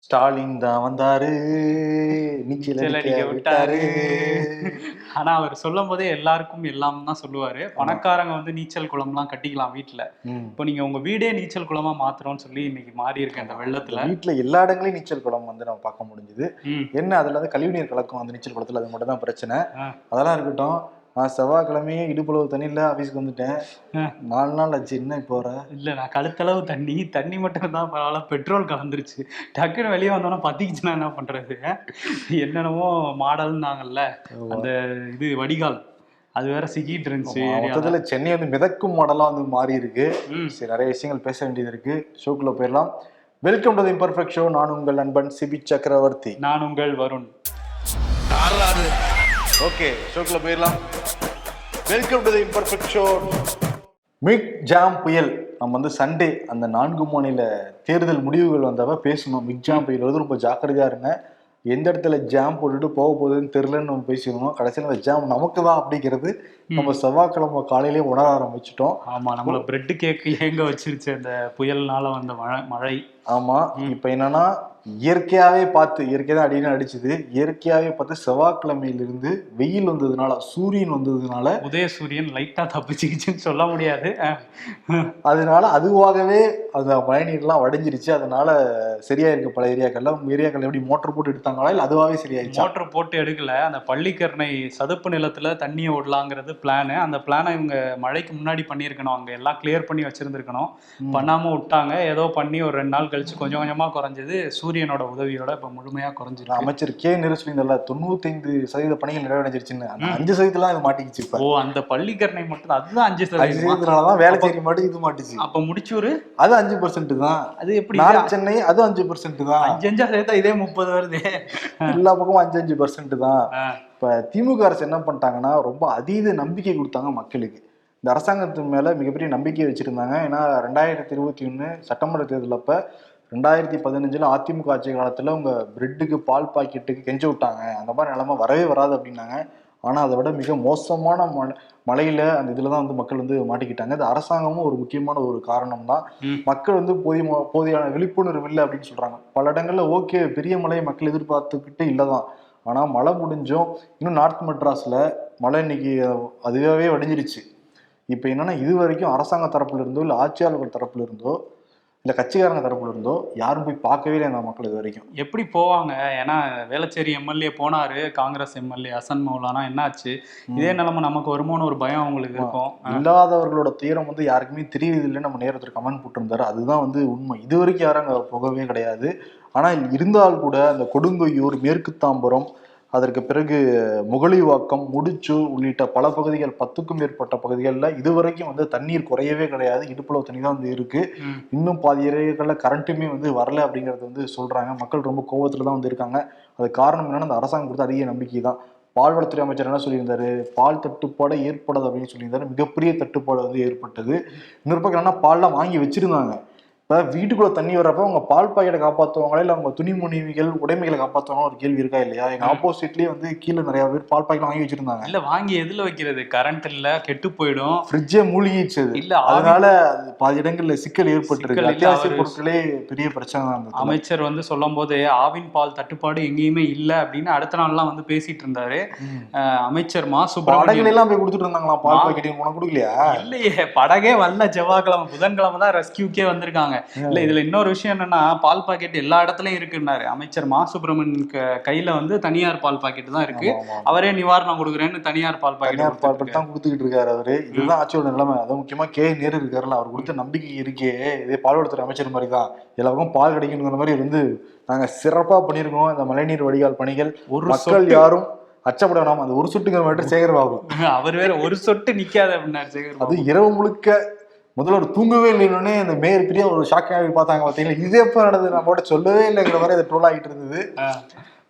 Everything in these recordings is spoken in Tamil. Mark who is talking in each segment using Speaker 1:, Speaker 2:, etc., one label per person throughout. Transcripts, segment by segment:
Speaker 1: ஸ்டாலின் தான் வந்தாரு, நீச்சல்
Speaker 2: நீச்சல்
Speaker 1: அடிக்க
Speaker 2: அடிக்க
Speaker 1: விட்டாரு.
Speaker 2: விட்டாரு. ஆனா அவர் சொல்லும் போதே எல்லாருக்கும் எல்லாம் தான் சொல்லுவாரு.
Speaker 1: ஆமா.
Speaker 2: பணக்காரங்க வந்து நீச்சல் குளம்லாம் கட்டிக்கலாம் வீட்டுல.
Speaker 1: ம்.
Speaker 2: இப்போ நீங்க உங்க வீடே நீச்சல் குளமா மாத்துறோம்னு சொல்லி இன்னைக்கு மாறி இருக்கு அந்த
Speaker 1: ஆமா.
Speaker 2: வெள்ளத்துல.
Speaker 1: வீட்டுல எல்லா இடங்களையும் நீச்சல் குளம் வந்து நம்ம பார்க்க முடிஞ்சுது.
Speaker 2: ம்.
Speaker 1: என்ன அதுல வந்து கழிவுநீர் கலக்கும் அந்த நீச்சல் குளத்துல, அது மட்டும் தான் பிரச்சனை.
Speaker 2: ஆ.
Speaker 1: அதெல்லாம் இருக்கட்டும். நான் செவ்வாய்க்கிழமையே இடுப்பளவு தண்ணியில ஆபீஸ்க்கு வந்துட்டேன்.
Speaker 2: ஆ.
Speaker 1: 4 நாள் ஆச்சு. என்ன இப்போ வர?
Speaker 2: இல்ல நான் கழுத்தளவு தண்ணி மட்டும் தான் பரவாயில்ல, பெட்ரோல் கலந்துருச்சு. டக்குன்னு வெளியே வந்தோன்னா பத்திக்கிச்சுன்னா என்ன பண்றது? என்னென்னமோ மாடல்னாங்கல்ல, அந்த இது வடிகால் அது வேற சிக்கிட்டு இருந்துச்சு.
Speaker 1: மொத்தத்துல சென்னை வந்து மிதக்கும் மாடலா வந்து மாறி இருக்கு.
Speaker 2: ம்.
Speaker 1: சரி, நிறைய விஷயங்கள் பேச வேண்டியது இருக்கு. ஷோக்குள்ள போயிடலாம். Welcome to the imperfect show. நான் உங்கள் நண்பன் சிபி சக்கரவர்த்தி.
Speaker 2: நான் உங்கள் வருண்.
Speaker 1: ஓகே, ஷோக்குள்ள போயிடலாம். Welcome to the imperfect show. Michaung புயல். நம்ம வந்து சண்டே அந்த 4 மாநில தேர்தல் முடிவுகள் வந்தவ பேசணும். மிக் ஜாம் புயல் வந்து ரொம்ப ஜாக்கிரதையா இருங்க. எந்த இடத்துல ஜாம் போட்டுட்டு போக போகுதுன்னு தெரியலன்னு நம்ம பேசிக்கணும். கடைசியில் அந்த ஜாம் நமக்கு தான் அப்படிங்கிறது நம்ம செவ்வாய்க்கிழமை காலையிலேயே உணர ஆரம்பிச்சிட்டோம்.
Speaker 2: ஆமா, நம்மள பிரெட் கேக் ஏங்க வச்சிருச்சு அந்த புயல்னால வந்த மழை.
Speaker 1: ஆமா, இப்ப என்னன்னா இயற்கையாவே பார்த்து, இயற்கை தான் அடின்னு அடிச்சுது. இயற்கையாவே பார்த்து செவ்வாய்க்கிழமையிலிருந்து வெயில் வந்ததுனால, சூரியன் வந்ததுனால,
Speaker 2: உதய சூரியன் லைட்டா தப்பிச்சுக்கிச்சுன்னு சொல்ல முடியாது.
Speaker 1: அதனால அதுவாகவே அந்த மழைநீர்லாம் வடிஞ்சிருச்சு. அதனால சரியா இருக்கு பல ஏரியாக்கள்ல. உங்க ஏரியாக்கள் எப்படி மோட்டர் போட்டு எடுத்தாங்களா இல்ல அதுவாகவே சரியாயிடுச்சு?
Speaker 2: மோட்டர் போட்டு எடுக்கல. அந்த பள்ளிக்கரணை சதுப்பு நிலத்துல தண்ணியை விடலாங்கிறது பிளானு. அந்த பிளானை இவங்க மழைக்கு முன்னாடி பண்ணியிருக்கணும். அங்க எல்லாம் கிளியர் பண்ணி வச்சிருந்துருக்கணும். பண்ணாம விட்டாங்க. ஏதோ பண்ணி ஒரு 2 நாள் கழிச்சு கொஞ்சம் கொஞ்சமா குறைஞ்சது. சூரியனோட உதவியோட இப்ப முழுமையா குறைஞ்சிருக்கு.
Speaker 1: அமைச்சர் கே சொல்லியிருந்தால 95% பணிகள் நிறைவடைஞ்சிருச்சுன்னு. 5% இது மாட்டிக்கிச்சு.
Speaker 2: ஓ, அந்த பள்ளிக்கரணை மட்டும் அதுதான்
Speaker 1: 5%. வேலை செய்ய மாட்டு இது மாட்டுச்சு.
Speaker 2: அப்ப முடிச்சூரு
Speaker 1: அது 5% தான்.
Speaker 2: அது எப்படி?
Speaker 1: சென்னை அது 5% தான்.
Speaker 2: 5 சேர்த்தா இதே 30 வருது.
Speaker 1: எல்லா பக்கமும் 5% தான். இப்ப திமுக அரசு என்ன பண்ணிட்டாங்கன்னா, ரொம்ப அதீத நம்பிக்கை கொடுத்தாங்க மக்களுக்கு. இந்த அரசாங்கத்து மேல மிகப்பெரிய நம்பிக்கை வச்சிருந்தாங்க. ஏன்னா 2021 சட்டமன்ற தேர்தல் அப்ப 2015 அதிமுக ஆட்சி காலத்துல உங்க பிரெட்டுக்கு பால் பாக்கெட்டுக்கு கெஞ்ச விட்டாங்க. அந்த மாதிரி நிலைமை வரவே வராது அப்படின்னாங்க. ஆனா அதை விட மிக மோசமான மழையில அந்த இதுலதான் வந்து மக்கள் வந்து மாட்டிக்கிட்டாங்க. இந்த அரசாங்கமும் ஒரு முக்கியமான ஒரு காரணம் தான். மக்கள் வந்து போதியான விழிப்புணர்வு இல்லை அப்படின்னு சொல்றாங்க. பல இடங்கள்ல ஓகே, பெரிய மழையை மக்கள் எதிர்பார்த்துக்கிட்டு இல்லதான். ஆனா மழை முடிஞ்சும் இன்னும் நார்த் மெட்ராஸ்ல மழை இன்னைக்கு அதுவே வடிஞ்சிருச்சு. இப்ப என்னன்னா, இது வரைக்கும் அரசாங்க தரப்புல இருந்தோ இல்ல ஆட்சியாளர்கள் தரப்புல இருந்தோ இல்ல கட்சிக்காரங்க தரப்புல இருந்தோ யாரும் போய் பார்க்கவே இல்லை அந்த மக்கள் இது வரைக்கும்.
Speaker 2: எப்படி போவாங்க? ஏன்னா வேளச்சேரி எம்எல்ஏ போனாரு, காங்கிரஸ் எம்எல்ஏ ஹசன் மௌலானா. என்னாச்சு? இதே நிலைமை நமக்கு வருமோன்னு ஒரு பயம் அவங்களுக்கு இருக்கும்.
Speaker 1: இல்லாதவர்களோட துயரம் வந்து யாருக்குமே தெரியுது இல்லைன்னு நம்ம நேரத்தில் கமெண்ட் போட்டிருந்தாரு. அதுதான் வந்து உண்மை. இது வரைக்கும் யாரும் அங்க போகவே கிடையாது. ஆனா இருந்தால் கூட அந்த கொடுங்கையூர், மேற்கு தாம்பரம், அதற்கு பிறகு முகலிவாக்கம், முடிச்சூர் உள்ளிட்ட பல பகுதிகள், 10க்கும் மேற்பட்ட பகுதிகளில் இதுவரைக்கும் வந்து தண்ணீர் குறையவே கிடையாது. இடுப்புளவு தண்ணி தான் வந்து இருக்கு. இன்னும் பாதி ஏரியாக்கள்ல கரண்ட்டுமே வந்து வரல அப்படிங்கறது வந்து சொல்றாங்க. மக்கள் ரொம்ப கோபத்துல தான் வந்து இருக்காங்க. அது காரணம் என்னன்னா, அந்த அரசாங்கம் கொடுத்த அதிக நம்பிக்கை தான். பால்வளத்துறை அமைச்சர் என்ன சொல்லியிருந்தாரு? பால் தட்டுப்பாடு ஏற்படாது அப்படின்னு சொல்லியிருந்தாரு. மிகப்பெரிய தட்டுப்பாடு வந்து ஏற்பட்டது. இன்னொரு பக்கம் என்னன்னா, பால்லாம் வாங்கி வச்சிருந்தாங்க. இப்போ வீட்டுக்குள்ள தண்ணி வர்றப்ப அவங்க பால் பாக்கெட்டை காப்பாற்றுவாங்களா இல்லை அவங்க துணிமணிகள் உடைமைகளை காப்பாற்றுவாங்க ஒரு கேள்வி இருக்கா இல்லையா? எங்க ஆப்போசிட்லயே வந்து கீழே நிறைய பேர் பால் பாக்கெட் வாங்கி வச்சிருந்தாங்க.
Speaker 2: இல்ல, வாங்கி எதுல வைக்கிறது? கரண்ட் இல்ல, கெட்டு போயிடும்.
Speaker 1: ஃப்ரிட்ஜே மூழ்கிச்சு. இல்ல, அதனால பாதி இடங்கள்ல சிக்கல் ஏற்பட்டிருக்கு. அத்தியாவசிய பொருட்களே பெரிய பிரச்சனை தான்.
Speaker 2: அமைச்சர் வந்து சொல்லும் போது ஆவின் பால் தட்டுப்பாடு எங்கேயுமே இல்ல அப்படின்னு அடுத்த நாள்லாம் வந்து பேசிட்டு இருந்தாரு. அமைச்சர் மா சுப்பிரமணியன்
Speaker 1: எல்லாம் போய் கொடுத்துட்டு இருந்தாங்களாம் பால் பாக்கெட். உனக்கு கொடுக்கலையா?
Speaker 2: இல்லையே, படகே வரல. செவ்வாய்க்கிழமை புதன்கிழமை தான் ரெஸ்கியூக்கே வந்திருக்காங்க. இல்ல, இதுல இன்னொரு விஷயம் என்னன்னா, பால் பாக்கெட் எல்லா இடத்துலயும் இருக்குன்னாரு அமைச்சர் மா சுப்பிரமணியன். கையில வந்து தனியார் பால் பாக்கெட் தான் இருக்கு. அவரே நிவாரணம் கொடுக்குறேன்னு தனியார் பால் பாக்கெட்
Speaker 1: தான் கொடுத்துக்கிட்டு இருக்காரு அவரு. இதுதான் ஆட்சியோட நிலைமை. அதுவும் முக்கியமா கே இருக்காருல்ல, அவர் கொடுத்த நம்பிக்கை இருக்கே, இதே பால்வளத்துறை அமைச்சர் மாதிரி தான். எல்லாருக்கும் பால் கிடைக்கணுங்கிற மாதிரி வந்து நாங்க சிறப்பா பண்ணிருக்கோம் இந்த மழைநீர் வடிகால் பணிகள். ஒரு மக்கள் யாரும் அச்சப்பட வேணாம். அந்த ஒரு சொட்டுங்கிற மாதிரி சேகர் பாபு
Speaker 2: அவர் வேற ஒரு சொட்டு நிக்காது அப்படின்னாரு சேகர். அது
Speaker 1: இரவு முழுக்க முதல்ல ஒரு தூங்கவே இல்லைன்னு அந்த மேயர் பிரியா ஒரு ஷாக்காக பார்த்தாங்க. பார்த்தீங்களா, இது எப்போ நடந்தது? நம்ம கூட சொல்லவே இல்லைங்கிற மாதிரி அது ட்ரோல் ஆகிட்டு இருந்தது.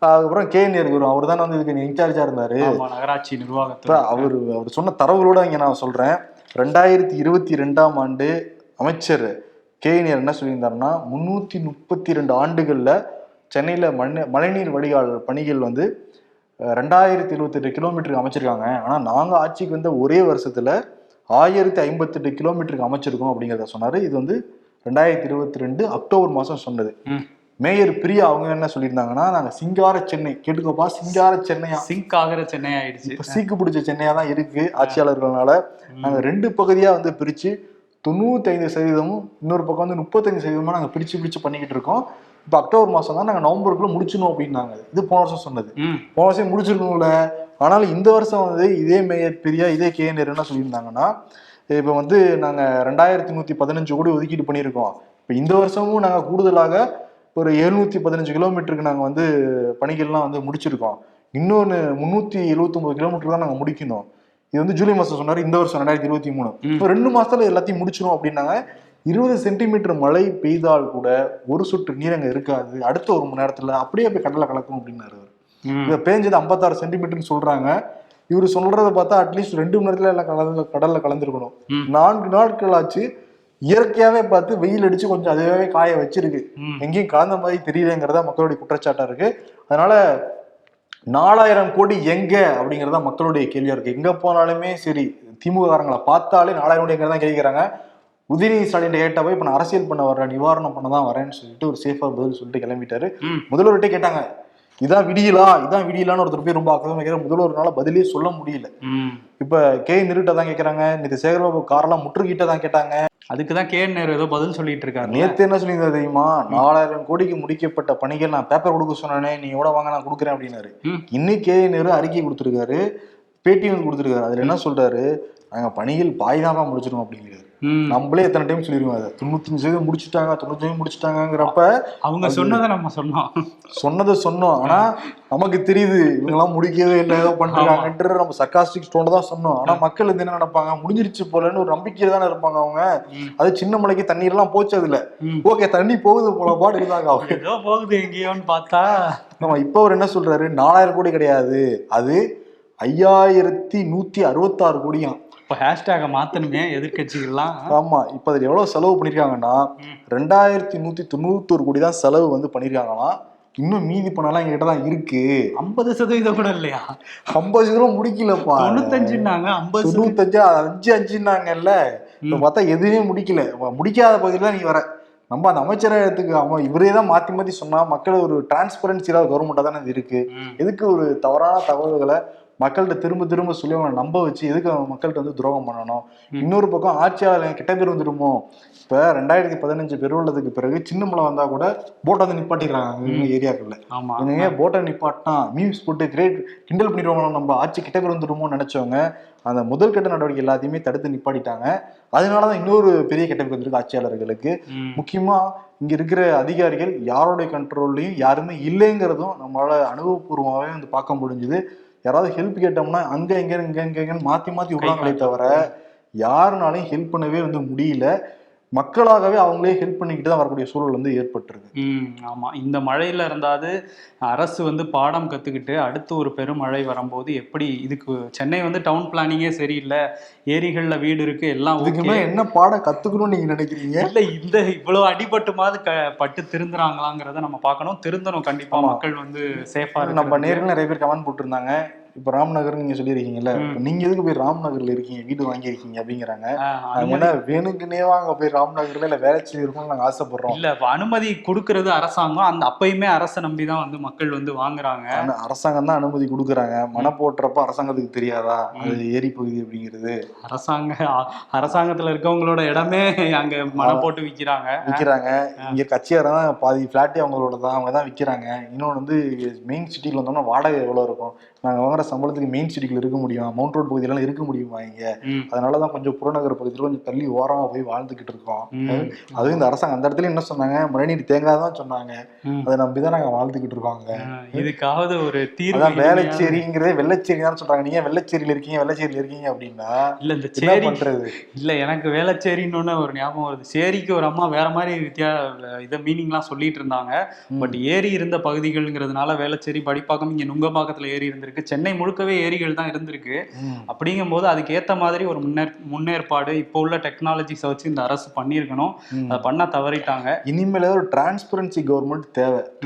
Speaker 1: அதுக்கப்புறம் கே வரும். அவர் தானே வந்து இதுக்கு இன்சார்ஜா இருந்தாரு,
Speaker 2: நகராட்சி நிர்வாகத்துல.
Speaker 1: அவர் சொன்ன தரவுகளோட இங்க நான் சொல்றேன். 2022ஆம் ஆண்டு அமைச்சர் கே என்ன சொல்லியிருந்தாருன்னா, 332 ஆண்டுகள்ல சென்னையில மழைநீர் வடிகால் பணிகள் வந்து 2028 கிலோமீட்டருக்கு அமைச்சிருக்காங்க. ஆனா நாங்க ஆட்சிக்கு வந்த ஒரே வருஷத்துல 1058 கிலோமீட்டருக்கு அமைச்சிருக்கோம் அப்படிங்கிறத சொன்னாரு. இது வந்து 2022 அக்டோபர் மாசம் சொன்னது. மேயர் பிரியா அவங்க என்ன சொல்லியிருந்தாங்கன்னா, நாங்க சிங்கார சென்னை, கேட்டுக்கோப்பா, சிங்கார சென்னையா,
Speaker 2: சிங்க் ஆகிற சென்னை ஆயிடுச்சு.
Speaker 1: இப்ப சீக்கு பிடிச்ச சென்னையா தான் இருக்கு ஆட்சியாளர்களால. நாங்க 2 பகுதியா வந்து பிரிச்சு 95% இன்னொரு பக்கம் வந்து 35% நாங்க பிரிச்சு பண்ணிக்கிட்டு இருக்கோம். இப்ப அக்டோபர் மாசம் தான் நாங்க நவம்பருக்குள்ள முடிச்சிடணும் அப்படின்னாங்க. இது போன வருஷம் சொன்னது. போன வருஷம் முடிச்சிருக்கணும்ல. ஆனாலும் இந்த வருஷம் வந்து இதே மேயர் பிரியா, இதே கேஎன்ஆர் என்ன சொல்லியிருந்தாங்கன்னா, இப்ப வந்து நாங்க 2115 கோடி ஒதுக்கீடு பண்ணியிருக்கோம். இப்ப இந்த வருஷமும் நாங்க கூடுதலாக ஒரு 715 கிலோமீட்டருக்கு நாங்க வந்து பணிகள்லாம் வந்து முடிச்சிருக்கோம். இன்னொன்னு 379 கிலோமீட்டர் தான் நாங்க முடிக்கணும். இது வந்து ஜூலை மாசம் சொன்னாரு. இந்த வருஷம் 2023 இப்போ 2 மாசத்துல எல்லாத்தையும் முடிச்சிடும் அப்படின்னாங்க. 20 சென்டிமீட்டர் மழை பெய்தால் கூட ஒரு சொட்டு நீர் அங்க இருக்காது, அடுத்த 1 மணி நேரத்துல அப்படியே போய் கடல்ல கலக்கும் அப்படின்னாரு. இதை பேஞ்சது 56 சென்டிமீட்டர்னு சொல்றாங்க. இவரு சொல்றதை பார்த்தா அட்லீஸ்ட் 2 மணி நேரத்துல எல்லாம் கடல்ல கலந்துருக்கணும். 4 நாட்கள் ஆச்சு. இயற்கையாவே பார்த்து வெயில் அடிச்சு கொஞ்சம் அதுவே காய வச்சிருக்கு, எங்கேயும் கலந்த மாதிரி தெரியலங்கிறதா மக்களுடைய குற்றச்சாட்டா இருக்கு. அதனால 4000 கோடி எங்க அப்படிங்கறத மக்களுடைய கேள்வியா இருக்கு. எங்க போனாலுமே சரி, திமுக காரங்களை பார்த்தாலே 4000 கோடி எங்கதான் கேட்கிறாங்க. உதயநிதி ஸ்டாலின் கேட்ட போய் இப்ப நான் அரசியல் பண்ண வர்றேன், நிவாரணம் பண்ணதான் வரேன்னு சொல்லிட்டு ஒரு சேஃபா பதில் சொல்லிட்டு கிளம்பிட்டாரு. முதல்வர்கிட்ட கேட்டாங்க, இதான் விடியலான்னு ஒருத்தர் போய் ரொம்ப ஆக்கிரமிக்கிற கேட்கிற முதல்வர்னால பதிலே சொல்ல முடியல. இப்ப கே நிறுட்ட தான் கேட்கறாங்க. நேற்று சேகர்பாபு காரெல்லாம் முற்றுகிட்ட தான் கேட்டாங்க.
Speaker 2: அதுக்குதான் கேஎன்ஆர் ஏதோ பதில் சொல்லிட்டு இருக்காரு.
Speaker 1: நேத்து என்ன சொல்லியிருந்தா தெரியுமா, 4000 கோடிக்கு முடிக்கப்பட்ட பணிகள் நான் பேப்பர் கொடுக்க சொன்னேனே, நீ எவ்வளவு வாங்க நான் கொடுக்குறேன் அப்படின்னாரு. இன்னைக்கு கேஎன்ஆர் அறிக்கை கொடுத்திருக்காரு, பேட்டி வந்து கொடுத்திருக்காரு. அதுல என்ன சொல்றாரு, நாங்க பணிகள் பாய்தான் முடிச்சிடும் அப்படிங்கிறாரு. நம்மளே எத்தனை டைம் சொல்லிருக்கோம், அதை 95% முடிச்சுட்டாங்க, 95% முடிச்சுட்டாங்கிறப்ப
Speaker 2: அவங்க சொன்னதை நம்ம
Speaker 1: சொன்னோம். ஆனா நமக்கு தெரியுது இவங்க எல்லாம் முடிக்கவே இல்லை, ஏதோ பண்றாங்கன்ற நம்ம சர்காஸ்டிக் ஸ்டோன் தான் சொன்னோம். ஆனா மக்கள் வந்து என்ன நினைப்பாங்க, முடிஞ்சிருச்சு போலன்னு ஒரு நம்பிக்கையில தானே இருப்பாங்க அவங்க. அது சின்ன மலைக்கு தண்ணீர் எல்லாம் போச்சு, அதுல ஓகே தண்ணி போகுது போல பாடு இருந்தாங்க, அவங்க
Speaker 2: ஏதோ போகுது எங்கேயோன்னு பார்த்தா.
Speaker 1: நம்ம இப்ப அவர் என்ன சொல்றாரு, 4000 கோடி கிடையாது, அது 5166 கோடியாம்.
Speaker 2: இப்ப ஹேஷ்டேக மாத்தணுமே எதிர்கட்சிகள்லாம்.
Speaker 1: ஆமா, இப்ப அதுல எவ்வளவு செலவு பண்ணிருக்காங்கன்னா 2191 கோடி தான் செலவு வந்து பண்ணிருக்காங்கன்னா. இன்னும் மீதி பணம்லாம் எங்ககிட்ட தான் இருக்கு.
Speaker 2: 50% கூட இல்லையா?
Speaker 1: 50% முடிக்கலப்பா.
Speaker 2: 95ன்னாங்க,
Speaker 1: 95 5ன்னாங்கல்ல. இப்ப பார்த்தா எதுவுமே முடிக்கல. முடிக்காத பகுதியில தான் நீ வர. நம்ம அந்த அமைச்சரகத்துக்கு அவன் இவரே தான் மாத்தி சொன்னா மக்கள் ஒரு டிரான்ஸ்பரன்சியா கவர்மெண்டா தானே இது இருக்கு. எதுக்கு ஒரு தவறான தகவல்களை மக்கள்கிட்ட திரும்ப சொல்லி அவங்களை நம்ப வச்சு எதுக்கு அவங்க மக்கள்கிட்ட வந்து துரோகம் பண்ணணும்? இன்னொரு பக்கம் ஆட்சியாளர் கிட்ட பேர் வந்துடுமோ. இப்ப 2015 பெருவெள்ளத்துக்கு பிறகு சின்ன மழை வந்தா கூட போட்டை வந்து நிப்பாட்டிடுறாங்க ஏரியாக்கள்ல. இவங்க போட்டை நிப்பாட்டினா மீம்ஸ் போட்டு கிண்டல் பண்ணிடுவாங்க, நம்ம ஆட்சி கிட்ட பேர் வந்துடுமோ நினைச்சவங்க அந்த முதல் கட்ட நடவடிக்கை எல்லாத்தையுமே தடுத்து நிப்பாட்டிட்டாங்க. அதனாலதான் இன்னொரு பெரிய கெட்டப்பு வந்திருக்கு ஆட்சியாளர்களுக்கு. முக்கியமா இங்க இருக்கிற அதிகாரிகள் யாரோடைய கண்ட்ரோல்லையும் யாருமே இல்லைங்கிறதும் நம்மளால அனுபவபூர்வமாவே வந்து பார்க்க முடிஞ்சுது. யாராவது ஹெல்ப் கேட்டோம்னா அங்க எங்கன்னு மாத்தி விடுறாங்களே தவிர யாருனாலையும் ஹெல்ப் பண்ணவே வந்து முடியல. மக்களாகவே அவங்களே ஹெல்ப் பண்ணிக்கிட்டு தான் வரக்கூடிய சூழல் வந்து ஏற்பட்டிருக்கு.
Speaker 2: ஆமா, இந்த மழையில இருந்தாது அரசு வந்து பாடம் கத்துக்கிட்டு அடுத்து ஒரு பெருமழை வரும்போது எப்படி இதுக்கு சென்னை வந்து டவுன் பிளானிங்கே சரியில்லை, ஏரிகள்ல வீடு இருக்கு எல்லாம்
Speaker 1: என்ன பாடம் கத்துக்கணும்னு நீங்க நினைக்கிறீங்க?
Speaker 2: இல்ல இந்த இவ்வளவு அடிபட்டுமாவது பட்டு திருந்துறாங்களாங்கிறத நம்ம பார்க்கணும். திருந்தணும் கண்டிப்பா. மக்கள் வந்து சேஃபா இருக்கு.
Speaker 1: நம்ம நேரில் நிறைய பேர் கமெண்ட் போட்டிருந்தாங்க, இப்ப ராம்நகர் நீங்க சொல்லியிருக்கீங்கல்ல, நீங்க எதுக்கு போய் ராம்நகர்ல இருக்கீங்க, வீடு வாங்கியிருக்கீங்க அப்படிங்கிறாங்க. வேணுக்குன்னே வாங்க போய் ராம்நகர்ல இல்ல வேலைச்சி இருக்கும்னு நாங்க ஆசைப்படுறோம்.
Speaker 2: இல்ல அனுமதி கொடுக்கறது அரசாங்கம், அந்த அப்பயுமே அரசை நம்பிதான் வந்து மக்கள் வந்து வாங்குறாங்க.
Speaker 1: அரசாங்கம் தான் அனுமதி கொடுக்குறாங்க. மன போட்டுறப்ப அரசாங்கத்துக்கு தெரியாதா அது ஏரி பகுதி அப்படிங்கிறது?
Speaker 2: அரசாங்கத்துல இருக்கவங்களோட இடமே அங்க மன போட்டு விக்கிறாங்க.
Speaker 1: இங்க கட்சியார தான் பாதி பிளாட்டே அவங்களோட தான், அவங்க தான் விக்கிறாங்க. இன்னொன்று வந்து மெயின் சிட்டில வந்தோம்னா வாடகை எவ்வளவு இருக்கும், நாங்க வாங்குற சம்பளத்துக்கு மெயின் சிட்டிக்குள்ள இருக்க முடியும், மவுண்ட் ரோட் பகுதியெல்லாம் இருக்க முடியுமா இங்க? அதனாலதான் கொஞ்சம் புறநகர் பகுதியில் கொஞ்சம் தள்ளி ஓரமா போய் வாழ்ந்துகிட்டு இருக்கோம். அதுவும் இந்த அரசாங்கம் அந்த இடத்துல என்ன சொன்னாங்க, மழைநீர் தேங்காய் தான் சொன்னாங்க. அதை நம்பிதான் நாங்க வாழ்ந்துகிட்டு இருக்கோங்க.
Speaker 2: இதுக்காவது ஒரு தீர்வு.
Speaker 1: வேளச்சேரிங்கிறதே வெள்ளச்சேரி தான் சொல்றாங்க. நீங்க வெள்ளச்சேரியில இருக்கீங்க அப்படின்னா
Speaker 2: இல்ல இந்த சேரி பண்றது இல்ல. எனக்கு வேளச்சேரின்னு ஒரு ஞாபகம் வருது. சேரிக்கு ஒரு அம்மா வேற மாதிரி இதை மீனிங்லாம் சொல்லிட்டு இருந்தாங்க. பட் ஏரி இருந்த பகுதிகள்ங்கிறதுனால வேளச்சேரி, படிப்பாக்கம், இங்க நுங்கம்பாக்கத்துல ஏரி இருந்திருக்கு. சென்னை முழுக்கவே ஏரிகள் தான் இருந்திருக்கு. அப்படிங்கும் போது அதுக்கு ஏத்த மாதிரி ஒரு முன்னேற்பாடு இப்போ உள்ள டெக்னாலஜிஸை வச்சு இந்த அரசு பண்ணியிருக்கணும். அதை பண்ண தவறிட்டாங்க.
Speaker 1: இனிமேல ஒரு டிரான்ஸ்பரன்சி கவர்மெண்ட்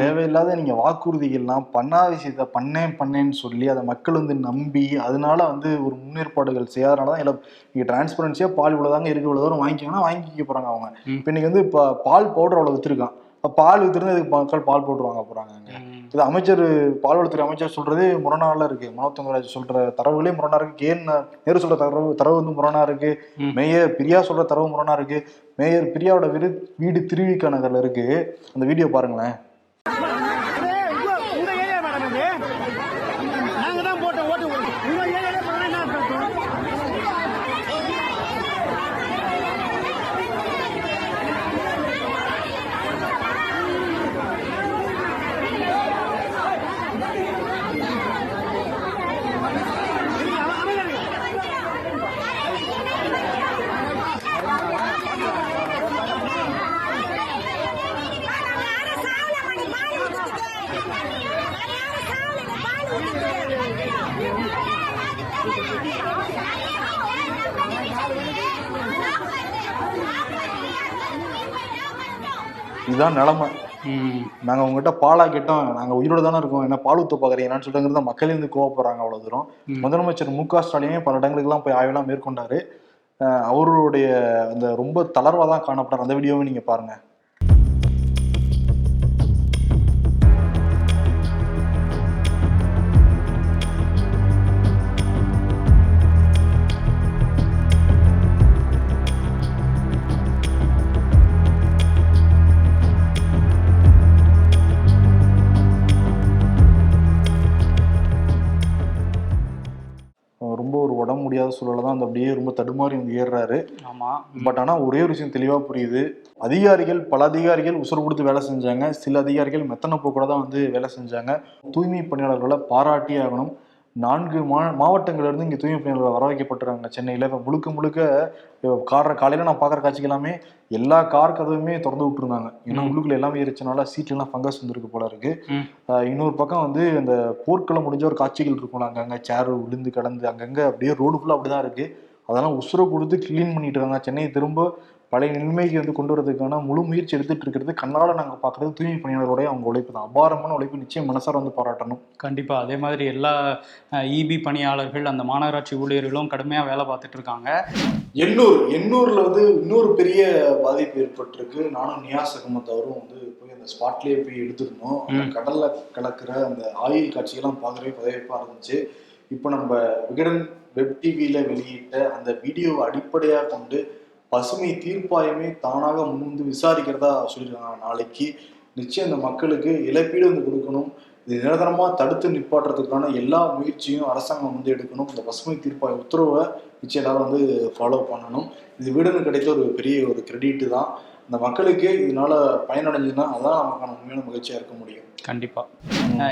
Speaker 1: தேவையில்லாத நீங்க வாக்குறுதிகள்லாம் பண்ணாத விஷயத்த பண்ணேன்னு சொல்லி அதை மக்கள் வந்து நம்பி அதனால வந்து ஒரு முன்னேற்பாடுகள் செய்யாதனாலதான் எல்லாம் இங்க டிரான்ஸ்பரன்சியா பால் இவ்வளவுதாங்க இருக்கு, இவ்வளவு தூரம் வாங்கிக்கோங்கன்னா வாங்கிக்க போறாங்க அவங்க. இப்ப இன்னைக்கு வந்து பால் பவுடர் அவ்வளவு வித்துருக்கான், பால் வித்துருந்து அதுக்கு மக்கள் பால் போட்டுருவாங்க போறாங்க. இது அமைச்சர் பால்வளத்துறை அமைச்சர் சொல்றதே முரணால இருக்கு. மனோஜ் தங்கராஜ் சொல்ற தரவுகளே முரணா இருக்கு. நேரு சொல்ற தரவு வந்து முரணா இருக்கு. மேயர் பிரியா சொல்ற தரவு முரணா இருக்கு. மேயர் பிரியாவோட வீடு திருவிக நகர்ல இருக்கு. அந்த வீடியோ பாருங்களேன். இதுதான் நிலைமை. நாங்க உங்ககிட்ட பாலா கேட்டோம், நாங்க உயிரோட தானே இருக்கோம், என்ன பால் ஊத்த பாக்குறீங்கன்னு சொல்றாங்க. மக்களே இருந்து கோவப்படுறாங்க. அவ்வளவு தூரம் முதலமைச்சர் மு.க. ஸ்டாலினே பல இடங்களுக்கு எல்லாம் போய் ஆய்வெல்லாம் மேற்கொண்டாரு. அவருடைய அந்த ரொம்ப தளர்வா தான் காணப்பட்டார். அந்த வீடியோவை நீங்க பாருங்க. ரொம்ப ஒரு உடம்பு முடியாத சூழல தான் அந்த அப்படியே ரொம்ப தடுமாறி வந்து ஏறுறாரு.
Speaker 2: ஆமா.
Speaker 1: பட் ஆனா ஒரே ஒரு விஷயம் தெளிவா புரியுது. பல அதிகாரிகள் உசுறு கொடுத்து வேலை செஞ்சாங்க. சில அதிகாரிகள் மெத்தனை போக்கூட தான் வந்து வேலை செஞ்சாங்க. தூய்மை பணியாளர்களை பாராட்டி ஆகணும். 4 மாவட்டங்கள்ல இருந்து இங்க தூய்மை பணியாளர்கள் வர வைக்கப்பட்டுறாங்க சென்னையில. இப்ப முழுக்க காலையில நான் பாக்குற காட்சிக்கு எல்லாமே எல்லா கார் கதவுமே திறந்து விட்டுருந்தாங்க. ஏன்னா உள்ளுக்குள்ள எல்லாமே இருந்துச்சுனால சீட்ல எல்லாம் ஃபங்கஸ் வந்துருக்கு போல இருக்கு. இன்னொரு பக்கம் வந்து அந்த போர்க்களம் முடிஞ்ச ஒரு காட்சிகள் இருக்கும்ல, அங்கங்க சேர் விழுந்து கிடந்து அங்கங்க அப்படியே ரோடு ஃபுல்லா அப்படிதான் இருக்கு. அதெல்லாம் உசுரை கொடுத்து கிளீன் பண்ணிட்டு இருக்காங்க. சென்னையை திரும்ப பழைய நிலைமைக்கு வந்து கொண்டு வரதுக்கான முழு முயற்சி எடுத்துட்டு இருக்கிறது கண்ணால நாங்க பாக்குறது தூய்மை பணியாளர்களுடைய அவங்க உழைப்பு தான். அபாரமான உழைப்பு. நிச்சயம் மனசார வந்து பாராட்டணும்.
Speaker 2: கண்டிப்பா. அதே மாதிரி எல்லா இபி பணியாளர்கள், அந்த மாநகராட்சி ஊழியர்களும் கடுமையா வேலை பார்த்துட்டு இருக்காங்க.
Speaker 1: எண்ணூர்ல வந்து இன்னொரு பெரிய பாதிப்பு ஏற்பட்டிருக்கு. நானும் நியாஸ் அகமத் அவரும் வந்து போய் அந்த ஸ்பாட்லயே போய் எடுத்துருந்தோம். கடல்ல கலக்கிற அந்த ஆயில் காட்சிகள்லாம் பார்க்கவே பதவிப்பா இருந்துச்சு. இப்போ நம்ம விகடன் வெப் டிவியில வெளியிட்ட அந்த வீடியோவை அடிப்படையாக கொண்டு பசுமை தீர்ப்பாயமே தானாக முன்வந்து விசாரிக்கிறதா சொல்லியிருக்காங்க. நாளைக்கு நிச்சயம் இந்த மக்களுக்கு இழப்பீடு வந்து கொடுக்கணும். இது நிரந்தரமா தடுத்து நிப்பாட்டுறதுக்கான எல்லா முயற்சியும் அரசாங்கம் வந்து எடுக்கணும். இந்த பசுமை தீர்ப்பாய உத்தரவை நிச்சயம் எல்லாரும் வந்து ஃபாலோ பண்ணணும். இது வீடுன்னு கிடைத்த ஒரு பெரிய ஒரு கிரெடிட் தான். இந்த மக்களுக்கு இதனால பயனடைஞ்சுன்னா அதான் நமக்கான உண்மையான மகிழ்ச்சியா இருக்க முடியும்.
Speaker 2: கண்டிப்பா.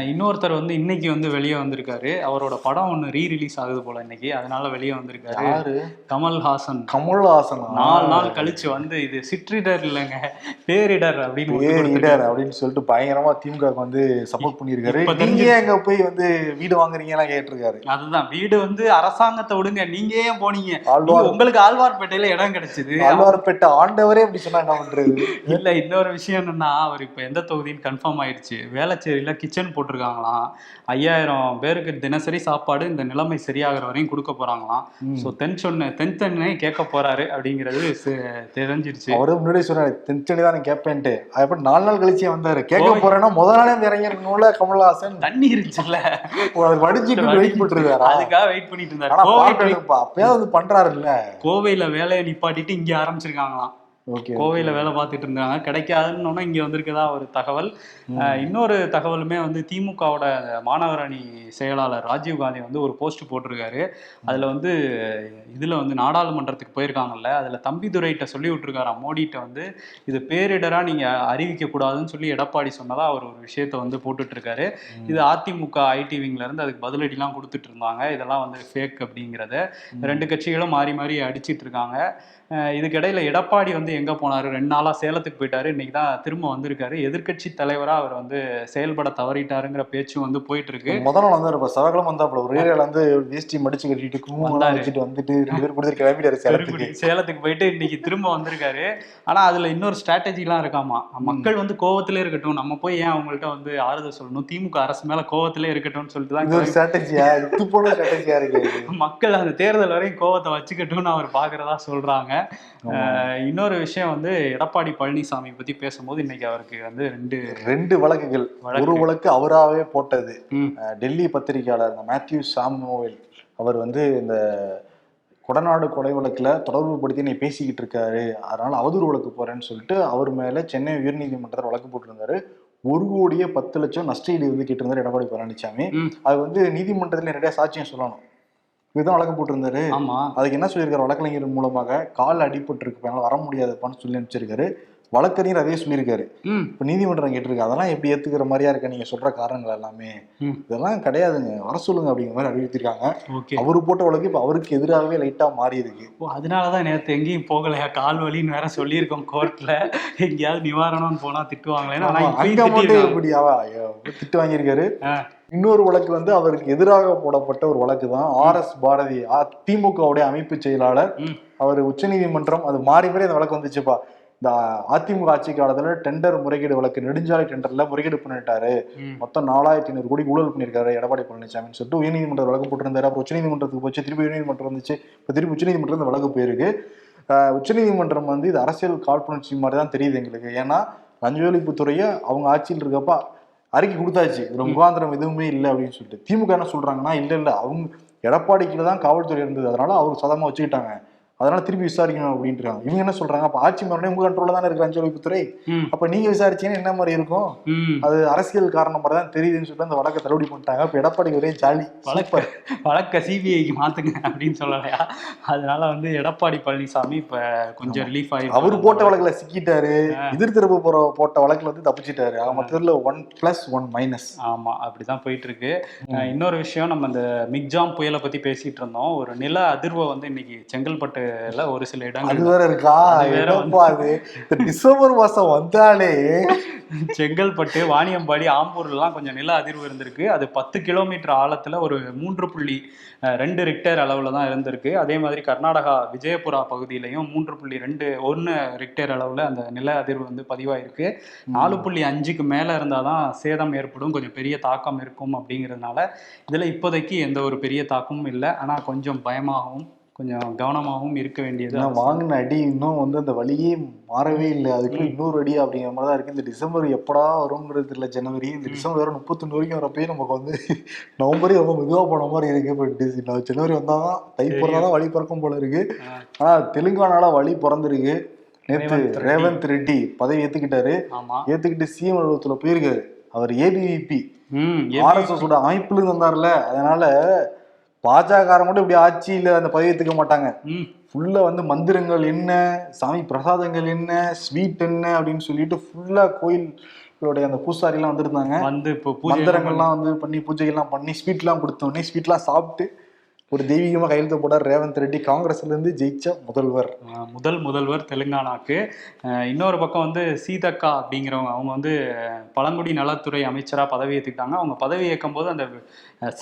Speaker 2: இன்னொருத்தர் வந்து இன்னைக்கு வந்து வெளியே வந்திருக்காரு. அவரோட படம் ஒன்று ரிலீஸ் ஆகுது போல இன்னைக்கு, அதனால வெளியே வந்திருக்காரு. கமல்ஹாசன் 4 நாள் கழிச்சு வந்து இது சிற்றிடர் இல்லைங்க, பேரிடர்
Speaker 1: அப்படின்னு சொல்லிட்டு பயங்கரமா திமுக வந்து சப்போர்ட் பண்ணியிருக்காரு. நீங்க எங்க போய் வந்து வீடு வாங்குறீங்க கேட்டிருக்காரு.
Speaker 2: அதுதான், வீடு வந்து அரசாங்கத்தை விடுங்க, நீங்க ஏன் போனீங்க, உங்களுக்கு ஆழ்வார்பேட்டையில இடம் கிடைச்சது.
Speaker 1: ஆழ்வார்பேட்டை ஆண்டவரே அப்படி சொன்னா என்ன பண்றது?
Speaker 2: இல்ல, இன்னொரு விஷயம் என்னன்னா, அவர் இப்ப எந்த தொகுதின்னு கன்ஃபார்ம் ஆயிடுச்சு. வேளச்சேரியில கிச்சன் போட்டிருக்காங்களாம். 5000 பேருக்கு தினசரி சாப்பாடு இந்த நிலைமை சரியாகிற வரையும் கொடுக்க போறாங்களாம். ஸோ தென்சென்னை கேட்க போறாரு அப்படிங்கிறது தெரிஞ்சிருச்சு.
Speaker 1: அவரு முன்னாடி சொன்னாரு தென்சென்னை தான் கேட்பேன்ட்டு. அதுக்கப்புறம் 4 நாள் கழிச்சே வந்தாரு. கேட்க போறேன்னா முதல் நாளே இறங்கிருக்கணும்ல. கமல்ஹாசன்
Speaker 2: தண்ணி இருந்துச்சுல்ல,
Speaker 1: வடிச்சிட்டு வெயிட் பண்ணிருக்காரு.
Speaker 2: அதுக்காக வெயிட் பண்ணிட்டு இருந்தாரு.
Speaker 1: அப்பயாவது பண்றாரு இல்ல.
Speaker 2: கோவையில வேலையை நிப்பாட்டிட்டு இங்க ஆரம்பிச்சிருக்காங்களாம். கோவையில வேலை பார்த்துட்டு இருந்தாங்க, கிடைக்காதுன்னு இங்க வந்திருக்கதா ஒரு தகவல். இன்னொரு தகவலுமே வந்து திமுகவோட மாநகரணி செயலாளர் ராஜீவ்காந்தி வந்து ஒரு போஸ்ட் போட்டிருக்காரு. அதுல வந்து இதுல வந்து நாடாளுமன்றத்துக்கு போயிருக்காங்கல்ல, அதுல தம்பிதுரைகிட்ட சொல்லி விட்டுருக்காராம் மோடிட்ட வந்து இது பேரிடரா நீங்க அறிவிக்க கூடாதுன்னு சொல்லி எடப்பாடி சொன்னதா அவர் ஒரு விஷயத்த வந்து போட்டுட்டு இருக்காரு. இது அதிமுக ஐடி விங்ல இருந்து அதுக்கு பதிலடி எல்லாம் கொடுத்துட்டு இருந்தாங்க. இதெல்லாம் வந்து ஃபேக் அப்படிங்கிறத 2 கட்சிகளும் மாறி மாறி அடிச்சிட்டு இருக்காங்க. இதுக்கிடையில எடப்பாடி வந்து எங்க போனாரு, 2 நாளா சேலத்துக்கு போயிட்டாரு. இன்னைக்கு தான் திரும்ப வந்திருக்காரு. எதிர்கட்சி தலைவரா அவர் வந்து செயல்பட தவறிட்டாருங்கிற பேச்சும் வந்து போயிட்டு இருக்கு.
Speaker 1: முதல்ல வந்து சவகலம் வந்தாப்புல ஒரு ஏரியால வந்து வேஷ்டி மடிச்சு கட்டிட்டு வந்துட்டு 2 பேர் கூட கிளம்பிட்டாரு
Speaker 2: சேலத்துக்கு போயிட்டு இன்னைக்கு திரும்ப வந்திருக்காரு. ஆனா அதுல இன்னொரு ஸ்ட்ராட்டஜி எல்லாம் இருக்காமா. மக்கள் வந்து கோவத்திலே இருக்கட்டும், நம்ம போய் ஏன் அவங்கள்ட்ட வந்து ஆறுதல் சொல்லணும், திமுக அரசு மேல கோவத்திலே இருக்கட்டும்னு சொல்லிட்டு மக்கள் அந்த தேர்தல் வரையும் கோவத்தை வச்சுக்கட்டும்னு அவர் பாக்குறதா சொல்றாங்க. இன்னொரு விஷயம் வந்து எடப்பாடி பழனிசாமி பத்தி பேசும்போது இன்னைக்கு அவருக்கு வந்து
Speaker 1: ரெண்டு வழக்குகள். ஒரு வழக்கு அவராகவே போட்டது. டெல்லி பத்திரிகையாளர் மேத்யூ சாமுவேல் அவர் வந்து இந்த கொடநாடு கொலை வழக்குல தொடர்பு படுத்தி நீ பேசிக்கிட்டு இருக்காரு, அதனால அவதூறு வழக்கு போறேன்னு சொல்லிட்டு அவர் மேல சென்னை உயர்நீதிமன்றத்தில் வழக்கு போட்டிருந்தாரு. 1,10,00,000 நஷ்டஈடு வந்து கேட்டிருந்தாரு எடப்பாடி பழனிசாமி. அது வந்து நீதிமன்றத்துல நிறைய சாட்சியம் சொல்லணும், இதுதான் வழக்கு போட்டிருந்தாரு. அதுக்கு என்ன சொல்லியிருக்காரு, வழக்கறிஞர் மூலமாக கால் அடிபட்டு இருக்கு, வர முடியாதுப்பான்னு சொல்லி அனுப்பிச்சிருக்காரு. வழக்கறிஞர் அதே சொல்லியிருக்காரு. இப்ப நீதிமன்றம் கேட்டிருக்கு, அதெல்லாம் எப்படி ஏத்துக்கிற மாதிரியா இருக்க நீங்க சொல்ற காரணங்கள் எல்லாமே, இதெல்லாம் கிடையாதுங்க, வர சொல்லுங்க அப்படிங்கிற மாதிரி அறிவித்திருக்காங்க. அவரு போட்ட வழக்கு இப்ப அவருக்கு எதிராகவே லைட்டா மாறி இருக்கு.
Speaker 2: அதனாலதான் நேற்று எங்கேயும் போகலையா, கால் வலின்னு வேற சொல்லியிருக்கோம் கோர்ட்ல, எங்கேயாவது நிவாரணம்னு போனா திட்டு
Speaker 1: திட்டு வாங்கியிருக்காரு. இன்னொரு வழக்கு வந்து அவருக்கு எதிராக போடப்பட்ட ஒரு வழக்கு தான். RS பாரதி திமுகவுடைய அமைப்பு செயலாளர், அவர் உச்சநீதிமன்றம் அது மாறி மாறி அந்த வழக்கு வந்துச்சுப்பா. இந்த அதிமுக ஆட்சி காலத்துல டெண்டர் முறைகேடு வழக்கு, நெடுஞ்சாலை டெண்டர்ல முறைகேடு பண்ணிட்டாரு, மொத்தம் 4,500 கோடி ஊழல் பண்ணிருக்காரு எடப்பாடி பழனிசாமின்னு சொல்லிட்டு உயர்நீதிமன்ற வழக்கு போட்டிருந்தாரு. அப்புறம் உச்சநீதிமன்றத்துக்கு போச்சு, திருப்பி உயர்நீதிமன்றம் வந்துச்சு, இப்ப திருப்பி உச்சநீதிமன்றம் இந்த வழக்கு போயிருக்கு. உச்சநீதிமன்றம் வந்து இது அரசியல் காழ்ப்புணர்ச்சி மாதிரி தான் தெரியுது எங்களுக்கு. ஏன்னா லஞ்ச ஒழிப்புத்துறையை அவங்க ஆட்சியில் இருக்கப்ப அறிக்கை கொடுத்தாச்சு, ஒரு முகாந்திரம் எதுவுமே இல்லை அப்படின்னு சொல்லிட்டு. திமுக என்ன சொல்றாங்கன்னா, இல்ல அவங்க எடப்பாடிக்குள்ள தான் காவல்துறை இருந்தது, அதனால அவர் சதமா வச்சுக்கிட்டாங்க, அதனால திருப்பி விசாரிக்கணும் அப்படின்றாங்க. இவங்க என்ன சொல்றாங்க, அப்ப ஆட்சி மறுபடியும் உங்க கண்ட்ரோல்ல தானே இருக்கு லஞ்ச ஒழிப்புத்துறை, அப்ப நீங்க விசாரிச்சீங்கன்னா என்ன மாதிரி இருக்கும், அது அரசியல் காரணம் மாதிரி தான் தெரியுதுன்னு சொல்லிட்டு அந்த வழக்கை தள்ளுபடி பண்ணிட்டாங்க. இப்ப எடப்பாடி ஒரே ஜாலி,
Speaker 2: வழக்க சிபிஐக்கு மாத்துங்க அப்படின்னு சொல்லலையா. அதனால வந்து எடப்பாடி பழனிசாமி இப்ப கொஞ்சம் ரிலீஃப் ஆகி
Speaker 1: அவரு போட்ட வழக்குல சிக்கிட்டாரு, எதிர்த்திருப்பு போட்ட வழக்குல வந்து தப்பிச்சிட்டாரு. மொத்தத்துல 1+1-.
Speaker 2: ஆமா, அப்படிதான் போயிட்டு இருக்கு. இன்னொரு விஷயம், நம்ம இந்த மிக்ஜாம் புயலை பத்தி பேசிட்டு இருந்தோம். ஒரு நில அதிர்வை வந்து இன்னைக்கு செங்கல்பட்டு ஒரு சில இடங்கள்
Speaker 1: அது வேற இருக்கா, டிசம்பர் மாசம் வந்தாலே
Speaker 2: செங்கல்பட்டு, வாணியம்பாடி, ஆம்பூர்லாம் கொஞ்சம் நில அதிர்வு இருந்திருக்கு. அது 10 கிலோமீட்டர் ஆழத்துல ஒரு 3.2 ரிக்டர் அளவுல தான் இருந்திருக்கு. அதே மாதிரி கர்நாடகா விஜயபுரா பகுதியிலையும் 3.21 ரிக்டர் அளவுல அந்த நில அதிர்வு வந்து பதிவாயிருக்கு. 4.5க்கு மேல இருந்தாதான் சேதம் ஏற்படும், கொஞ்சம் பெரிய தாக்கம் இருக்கும் அப்படிங்கிறதுனால இதுல இப்போதைக்கு எந்த ஒரு பெரிய தாக்கமும் இல்லை. ஆனா கொஞ்சம் பயமாகவும் கொஞ்சம் கவனமாகவும் இருக்க வேண்டியது.
Speaker 1: வாங்கின அடி இன்னும் வந்து அந்த வழியே மாறவே இல்லை, அதுக்குள்ள இன்னொரு அடி அப்படிங்கிற மாதிரி தான் இருக்கு. இந்த டிசம்பர் எப்படா வருங்கிறது இல்லை, ஜனவரி, இந்த டிசம்பர் வேற 31 வரைக்கும் வரப்பே நமக்கு வந்து நவம்பரே ரொம்ப மெதுவாக போன மாதிரி இருக்கு. இப்போ ஜனவரி வந்தாதான் தை பிறந்தாதான் வழி பிறக்கும் போல இருக்கு. ஆனா தெலுங்கானால வழி பிறந்திருக்கு. நேற்று ரேவந்த் ரெட்டி பதவி ஏத்துக்கிட்டாரு. ஏத்துக்கிட்டு சிஎம் அலுவலகத்துல போயிருக்காரு. அவர் ஏபிவிபி RSS அமைப்புல இருந்து வந்தார்ல, அதனால பாஜகாரம் கூட இப்படி ஆட்சியில அந்த பதவி ஏத்துக்க மாட்டாங்க. ஃபுல்லா வந்து மந்திரங்கள் என்ன, சாமி பிரசாதங்கள் என்ன, ஸ்வீட் என்ன அப்படின்னு சொல்லிட்டு ஃபுல்லா கோயிலுடைய அந்த பூசாரி எல்லாம் வந்திருந்தாங்க. வந்து மந்திரங்கள்லாம் வந்து பண்ணி பூஜைகள்லாம் பண்ணி ஸ்வீட்லாம் கொடுத்தோடனே ஸ்வீட்லாம் சாப்பிட்டு ஒரு தெய்வீகமாக கையெழுத்து போட்டார் ரேவந்த் ரெட்டி, காங்கிரஸ்ல இருந்து ஜெயிச்ச முதல்வர் தெலுங்கானாக்கு. இன்னொரு பக்கம் வந்து சீதக்கா அப்படிங்கிறவங்க, அவங்க வந்து பழங்குடி நலத்துறை அமைச்சரா பதவி ஏற்றுக்கிட்டாங்க. அவங்க பதவி ஏற்கும் போது அந்த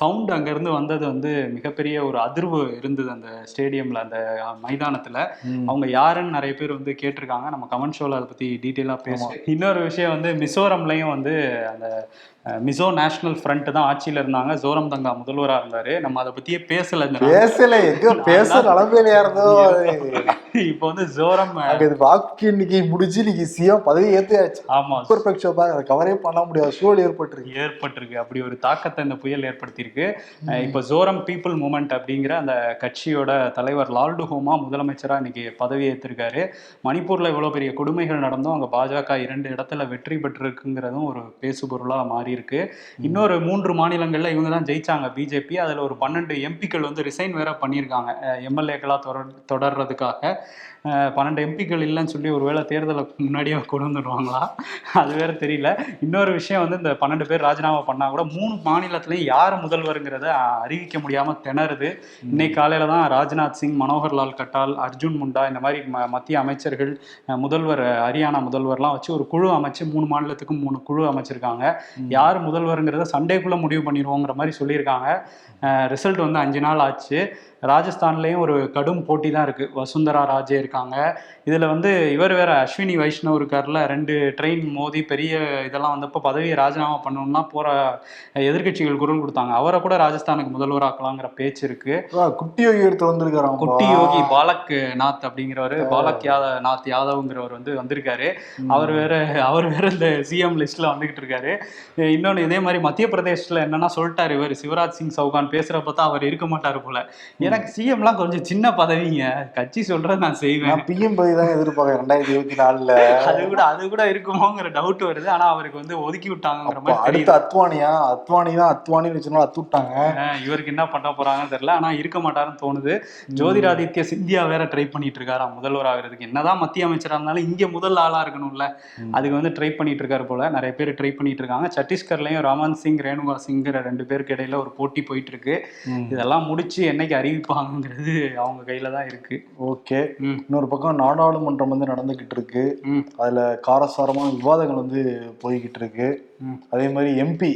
Speaker 1: சவுண்ட் அங்கேருந்து வந்தது வந்து மிகப்பெரிய ஒரு அதிர்வு இருந்தது அந்த ஸ்டேடியம்ல, அந்த மைதானத்துல. அவங்க யாருன்னு நிறைய பேர் வந்து கேட்டிருக்காங்க. நம்ம கமெண்ட் ஷோல அதை பத்தி டீட்டெயிலா பேசுவோம். இன்னொரு விஷயம் வந்து மிசோரம்லயும் வந்து அந்த மிசோ நேஷனல் ஃப்ரண்ட் தான் ஆட்சியில இருந்தாங்க. ஜோரம் தங்கா முதல்வரா இருந்தாரு. நம்ம அதை பத்தியே பேசல இப்ப வந்து ஜோரம் வாக்கு எண்ணிக்கை முடிச்சு இன்னைக்கு சிஎம் பதவி ஏத்தாச்சு. ஆமா, கவரே பண்ண முடியாத சூழல்
Speaker 2: ஏற்பட்டிருக்கு. அப்படி ஒரு தாக்கத்தை இந்த புயல் ஏற்படுத்தியிருக்கு. இப்ப ஜோரம் பீப்புள் மூமெண்ட் அப்படிங்கிற அந்த கட்சியோட தலைவர் லால்டு ஹோமா முதலமைச்சரா இன்னைக்கு பதவி ஏற்றிருக்காரு. மணிப்பூர்ல இவ்வளவு பெரிய கொடுமைகள் நடந்தும் அங்க பாஜக 2 இடத்துல வெற்றி பெற்றிருக்குங்கிறதும் ஒரு பேசுபொருளா மாறி இருக்கு. இன்னொரு 3 மாநிலங்கள்ல இவங்க தான் ஜெயிச்சாங்க பிஜேபி. அதுல ஒரு 12 எம்பிக்கள் வந்து ரிசைன் வேற பண்ணியிருக்காங்க எம்எல்ஏக்களா தொடர்றதுக்காக. 12 எம்பிக்கள் இல்லைன்னு சொல்லி ஒருவேளை தேர்தலை முன்னாடியே கொண்டு வந்துடுவாங்களா, அது வேற தெரியல. இன்னொரு விஷயம் வந்து இந்த 12 பேர் ராஜினாமா பண்ணா கூட 3 மாநிலத்திலையும் யார் முதல்வருங்கிறத அறிவிக்க முடியாம திணறுது. இன்னைக்கு காலையில தான் ராஜ்நாத் சிங், மனோகர் லால் கட்டால், அர்ஜுன் முண்டா இந்த மாதிரி மத்திய அமைச்சர்கள், முதல்வர் ஹரியானா முதல்வர்லாம் வச்சு ஒரு குழு அமைச்சு 3 மாநிலத்துக்கும் 3 குழு அமைச்சிருக்காங்க. யார் முதல்வருங்கிறத சண்டேக்குள்ள முடிவு பண்ணிடுவோங்கிற மாதிரி சொல்லியிருக்காங்க. ரிசல்ட் வந்து 5 நாள் ஆச்சு. ராஜஸ்தான்லேயும் ஒரு கடும் போட்டி தான் இருக்குது. வசுந்தரா ராஜே பண்ணியிருக்காங்க. இதுல வந்து இவர் வேற அஸ்வினி வைஷ்ணவ் இருக்காருல, 2 ட்ரெயின் மோதி பெரிய இதெல்லாம் வந்தப்போ பதவியை ராஜினாமா பண்ணணும்னா போற எதிர்க்கட்சிகள் குரல் கொடுத்தாங்க. அவரை கூட ராஜஸ்தானுக்கு முதல்வராக்கலாங்கிற பேச்சு இருக்கு.
Speaker 1: குட்டி யோகி எடுத்து வந்திருக்காராம்.
Speaker 2: குட்டி யோகி பாலக் நாத் அப்படிங்கிறவரு, பாலக் நாத் யாதவ்ங்கிறவர் வந்து வந்திருக்காரு. அவர் வேற இந்த சிஎம் லிஸ்ட்ல வந்துகிட்டு இருக்காரு. இன்னொன்னு இதே மாதிரி மத்திய பிரதேசத்துல என்னன்னா சொல்லிட்டாரு இவர், சிவராஜ் சிங் சௌகான் பேசுறப்ப தான் அவர் இருக்க மாட்டாரு போல. எனக்கு சிஎம்லாம் கொஞ்சம் சின்ன பதவிங்க, கட்சி சொல்றது நான் செய்வேன்.
Speaker 1: பிஎம் பதவி தான் எதிர்பார்க்க 2024
Speaker 2: அது கூட இருக்குமோங்கிற டவுட் வருது. ஆனா அவருக்கு வந்து ஒதுக்கி விட்டாங்கிற மாதிரி.
Speaker 1: அடுத்து அத்வானி தான் வச்சுனா அத்து விட்டாங்க.
Speaker 2: இவருக்கு என்ன பண்ண போறாங்கன்னு தெரியல. ஆனா இருக்க மாட்டாருன்னு தோணுது. ஜோதிராதித்ய சிந்தியா வேற ட்ரை பண்ணிட்டு இருக்காராம் முதல்வர் ஆகிறதுக்கு. என்னதான் மத்திய அமைச்சரா இருந்தாலும் இங்க முதல் ஆளா இருக்கணும்ல, அதுக்கு வந்து ட்ரை பண்ணிட்டு இருக்காரு போல. நிறைய பேர் ட்ரை பண்ணிட்டு இருக்காங்க. சத்தீஸ்கர்லயும் ரமன் சிங் ரேணுகா சிங்கிற 2 பேருக்கு இடையில ஒரு போட்டி போயிட்டு இருக்கு. இதெல்லாம் முடிச்சு என்னைக்கு அறிவிப்பாங்கிறது அவங்க கையில தான் இருக்கு.
Speaker 1: ஓகே. இன்னொரு பக்கம் நாடாளுமன்றம் வந்து நடந்துகிட்டு இருக்கு. அதுல காரசாரமான விவாதங்கள் வந்து போய்கிட்டு இருக்கு. அதே மாதிரி எம்பி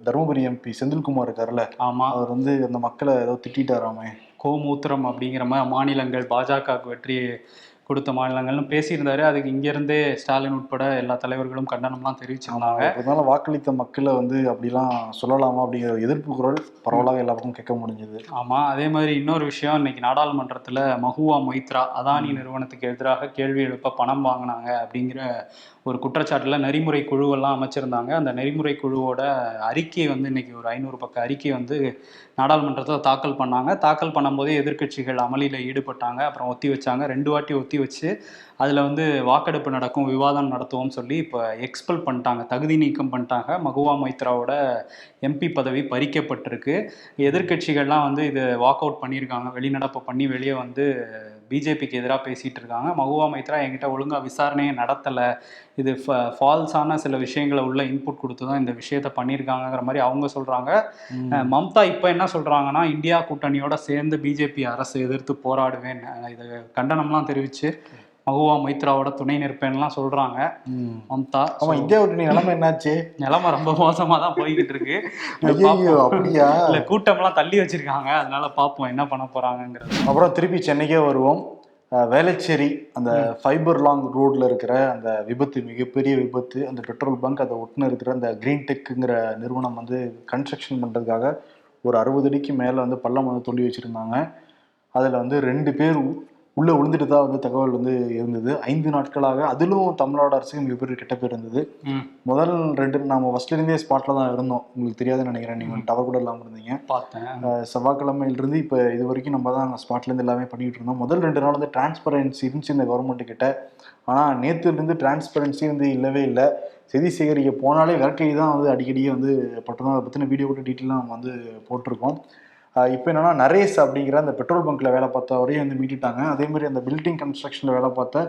Speaker 1: தருமபுரி எம்பி செந்தில்குமார் இருக்காருல்ல, அவர் வந்து அந்த மக்களை ஏதோ திட்டாராமே,
Speaker 2: கோமூத்திரம் அப்படிங்கிற மாதிரி மாநிலங்கள் பாஜகவுக்கு வெற்றி கொடுத்த மாநிலங்கள்னு பேசியிருந்தாரு. அதுக்கு இங்கிருந்தே ஸ்டாலின் உட்பட எல்லா தலைவர்களும் கண்டனம்லாம் தெரிவிச்சிருந்தாங்க.
Speaker 1: அதனால வாக்களித்த மக்களை வந்து அப்படிலாம் சொல்லலாமா அப்படிங்கிற எதிர்ப்பு குரல் பரவலாக எல்லா பக்கம் கேட்க முடிஞ்சது.
Speaker 2: ஆமா. அதே மாதிரி இன்னொரு விஷயம், இன்னைக்கு நாடாளுமன்றத்துல மஹுவா மொய்த்ரா அதானி நிறுவனத்துக்கு எதிராக கேள்வி எழுப்ப பணம் வாங்கினாங்க அப்படிங்கிற ஒரு குற்றச்சாட்டுல நெறிமுறை குழுவெல்லாம் அமைச்சிருந்தாங்க. அந்த நெறிமுறை குழுவோட அறிக்கையை வந்து இன்னைக்கு ஒரு 500 பக்க அறிக்கை வந்து நாடாளுமன்றத்தில் தாக்கல் பண்ணாங்க. தாக்கல் பண்ணும்போதே எதிர்க்கட்சிகள் அமளியில் ஈடுபட்டாங்க. அப்புறம் ஒத்தி வச்சாங்க. 2 வாட்டி ஒத்தி வச்சு அதில் வந்து வாக்கெடுப்பு நடக்கும், விவாதம் நடத்துவோம்னு சொல்லி இப்போ எக்ஸ்பெல் பண்ணிட்டாங்க, தகுதி நீக்கம் பண்ணிட்டாங்க. மகுவா மொய்த்ராவோட எம்பி பதவி பறிக்கப்பட்டிருக்கு. எதிர்க்கட்சிகள்லாம் வந்து இது வாக் அவுட் பண்ணியிருக்காங்க, வெளிநடப்பு பண்ணி வெளியே வந்து பிஜேபிக்கு எதிராக பேசிகிட்டு இருக்காங்க. மகுவா மொய்த்ரா என்கிட்ட ஒழுங்காக விசாரணையை நடத்தலை, இது ஃபால்ஸான சில விஷயங்களை உள்ள இன்புட் கொடுத்து தான் இந்த விஷயத்த பண்ணியிருக்காங்கிற மாதிரி அவங்க சொல்கிறாங்க. மம்தா இப்போ என்ன சொல்கிறாங்கன்னா, இந்தியா கூட்டணியோட சேர்ந்து பிஜேபி அரசு எதிர்த்து போராடுவேன், இது கண்டனம்லாம் தெரிவித்து மகுவா மொய்த்ராவோட துணை நிற்பேன்லாம் சொல்றாங்க மம்தா.
Speaker 1: இந்தியா கூட்டணி நிலைமை என்னாச்சு?
Speaker 2: நிலைமை ரொம்ப மோசமா தான் போய்கிட்டு இருக்கு.
Speaker 1: அப்படியா?
Speaker 2: இல்ல, கூட்டம்லாம் தள்ளி வச்சிருக்காங்க, அதனால பார்ப்போம் என்ன பண்ண போறாங்கிறது.
Speaker 1: அப்புறம் திருப்பி சென்னைக்கே வருவோம். வேளச்சேரி அந்த ஃபைபர் லாங் ரோட்ல இருக்கிற அந்த விபத்து, மிகப்பெரிய விபத்து. அந்த பெட்ரோல் பங்க் அதை ஒட்டுன்னு இருக்கிற அந்த கிரீன் டெக்குங்கிற நிறுவனம் வந்து கன்ஸ்ட்ரக்ஷன் பண்ணுறதுக்காக ஒரு 60 அடிக்கு மேலே வந்து பள்ளம் வந்து தோண்டி வச்சுருந்தாங்க. அதில் வந்து 2 பேர் உள்ளே விழுந்துட்டு தான் வந்து தகவல் வந்து இருந்தது. 5 நாட்களாக. அதிலும் தமிழ்நாடு அரசுக்கு மிகப்பெரிய கெட்ட பேர் இருந்தது. முதல் 2 நம்ம ஃபர்ஸ்ட்லேருந்தே ஸ்பாட்டில் தான் இருந்தோம். உங்களுக்கு தெரியாதுன்னு நினைக்கிறேன், நீங்கள் டவர் கூட இல்லாமல் இருந்தீங்க.
Speaker 2: பார்த்தேன்.
Speaker 1: செவ்வாய்க்கிழமையிலிருந்து இப்போ இது வரைக்கும் நம்ம தான் அங்கே ஸ்பாட்லேருந்து எல்லாமே பண்ணிகிட்டு இருந்தோம். முதல் 2 நாள் வந்து டிரான்ஸ்பரன்சி இருந்துச்சு இந்த கவர்மெண்ட்டு கிட்ட. ஆனால் நேற்றுலேருந்து டிரான்ஸ்பரன்சி வந்து இல்லவே இல்லை. செய்தி சேகரிக்க போனாலே விரட்டி தான் வந்து அடிக்கடியே வந்து பட்டுதான். அதை பற்றின வீடியோ கூட டீட்டெயிலாக நம்ம வந்து போட்டிருக்கோம். இப்போ என்னன்னா, நரேஷ் அப்படிங்கிற அந்த பெட்ரோல் பங்க்ல வேலை பார்த்த வரையும் வந்து மீட்டுட்டாங்க. அதே மாதிரி அந்த பில்டிங் கன்ஸ்ட்ரக்ஷன்ல வேலை பார்த்த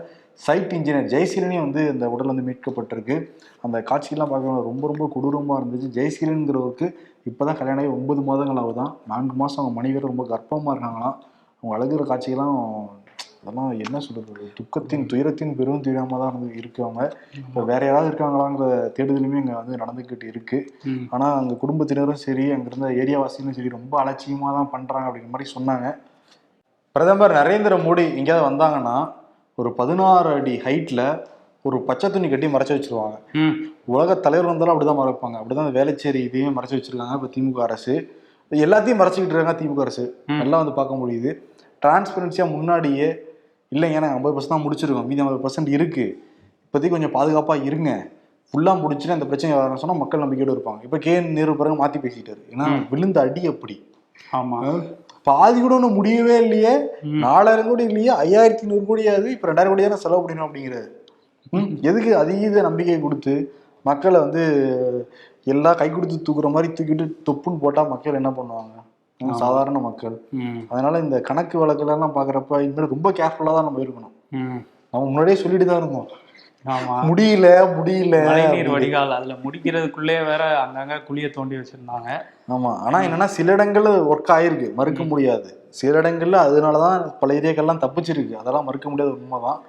Speaker 1: சைட் இன்ஜினியர் ஜெயசீலனே வந்து இந்த உடல் வந்து மீட்கப்பட்டிருக்கு. அந்த காட்சியெல்லாம் பார்க்க ரொம்ப ரொம்ப கொடூரமாக இருந்துச்சு. ஜெயசீலன்கிறவருக்கு இப்போதான் கல்யாணம் ஆகி 9 மாதங்கள் ஆகுதான். 4 மாதம் அவங்க மனைவி ரொம்ப கர்ப்பமாக இருக்காங்களாம். அவங்க அழுகிற காட்சியெல்லாம் அதெல்லாம் என்ன சொல்றது, துக்கத்தின் துயரத்தின் பெரும் துயரமாக தான் வந்து இருக்கு. அவங்க இப்போ வேற யாராவது இருக்காங்களாங்கிற தேடுதலுமே இங்கே வந்து நடந்துக்கிட்டு இருக்கு. ஆனால் அங்கே குடும்பத்தினரும் சரி, அங்கே இருந்த ஏரியாவாசியும் சரி ரொம்ப அலட்சியமாக தான் பண்ணுறாங்க அப்படிங்கிற மாதிரி சொன்னாங்க. பிரதமர் நரேந்திர மோடி எங்கேயாவது வந்தாங்கன்னா ஒரு 16 அடி ஹைட்டில் ஒரு பச்சை துணி கட்டி மறைச்சி வச்சிருவாங்க. உலக தலைவர் வந்தாலும் அப்படிதான் மறைப்பாங்க. அப்படிதான் அந்த வேளச்சேரி இதையும் மறைச்சி வச்சிருக்காங்க. இப்போ திமுக அரசு எல்லாத்தையும் மறைச்சிக்கிட்டு இருக்காங்க. திமுக அரசு நல்லா வந்து பார்க்க முடியுது. டிரான்ஸ்பரன்சியாக முன்னாடியே இல்லைங்க, நாங்கள் 50% தான் முடிச்சிருக்கோம், மீதி 50% இருக்குது, இப்போதைக்கு கொஞ்சம் பாதுகாப்பாக இருங்க, ஃபுல்லாக முடிச்சுட்டு அந்த பிரச்சனை வரணும்னு சொன்னால் மக்கள் நம்பிக்கையோடு இருப்பாங்க. இப்போ நேரு பிறகு மாற்றி பேசிட்டாரு. ஏன்னா விழுந்த அடி அப்படி.
Speaker 2: ஆமாம்,
Speaker 1: பாதி கூட ஒன்றும் முடியவே இல்லையே, 4000 கோடி இல்லையே, 5500 கோடியாவது, இப்போ 2000 கோடி தானே செலவு பண்ணணும் அப்படிங்கிறது. எதுக்கு அதீத நம்பிக்கை கொடுத்து மக்களை வந்து எல்லாம் கை கொடுத்து தூக்குற மாதிரி தூக்கிட்டு தொப்புன்னு போட்டால் மக்கள் என்ன பண்ணுவாங்க? சாதாரண மக்கள். அதனால இந்த கணக்கு வழக்கெல்லாம் பாக்குறப்ப இன்னும் ரொம்ப கேர்ஃபுல்லா தான் நம்ம இருக்கணும். நம்ம முன்னாடியே சொல்லிட்டு தான் இருந்தோம், முடியல
Speaker 2: மழைநீர் வடிகால் அதுல முடிக்கிறதுக்குள்ளே வேற அங்கங்க குழிய தோண்டி வச்சிருந்தாங்க.
Speaker 1: ஆமா, ஆனா என்னன்னா சில இடங்கள்ல ஒர்க் ஆயிருக்கு, மறுக்க முடியாது. சில இடங்கள்ல அதனாலதான் பல ஏரியாக்கள்லாம் தப்பிச்சிருக்கு, அதெல்லாம் மறுக்க முடியாத உண்மைதான்.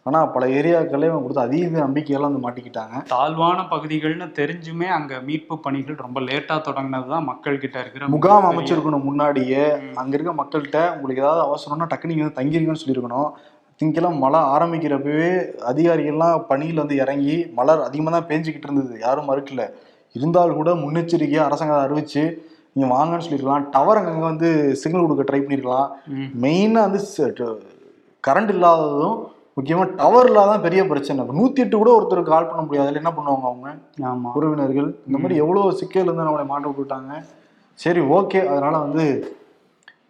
Speaker 1: ஆனால் பல ஏரியாக்களே இவங்க கொடுத்த அதீத நம்பிக்கையெல்லாம் வந்து மாட்டிக்கிட்டாங்க.
Speaker 2: தாழ்வான பகுதிகள்னு தெரிஞ்சுமே அங்க மீட்பு பணிகள் ரொம்ப லேட்டா தொடங்கினதுதான் மக்கள் கிட்ட இருக்கிற
Speaker 1: முகாம் அமைச்சிருக்கணும் முன்னாடியே. அங்க இருக்க மக்கள்கிட்ட உங்களுக்கு ஏதாவது அவசரம்னா டக்குனு நீங்க வந்து தங்கிருங்கன்னு சொல்லியிருக்கணும். திங்கெல்லாம் மழை ஆரம்பிக்கிறப்பவே அதிகாரிகள்லாம் பணியில் வந்து இறங்கி, மழை அதிகமாக தான் பேஞ்சிக்கிட்டு இருந்தது, யாரும் மறுக்கல. இருந்தால் கூட முன்னெச்சரிக்கையாக அரசாங்கம் அறிவிச்சு நீங்க வாங்கன்னு சொல்லியிருக்கலாம். டவர் அங்கங்க வந்து சிக்னல் கொடுக்க ட்ரை பண்ணியிருக்கலாம். மெயினாக வந்து கரண்ட் இல்லாததும் முக்கியமா டவர் இல்லாதான் பெரிய பிரச்சனை. 108 கூட ஒருத்தருக்கு கால் பண்ண முடியாது. என்ன பண்ணுவாங்க அவங்க உறவினர்கள்? இந்த மாதிரி எவ்வளவு சிக்கல் இருந்து நம்மளை மாட்ட விட்டுட்டாங்க. சரி, ஓகே. அதனால வந்து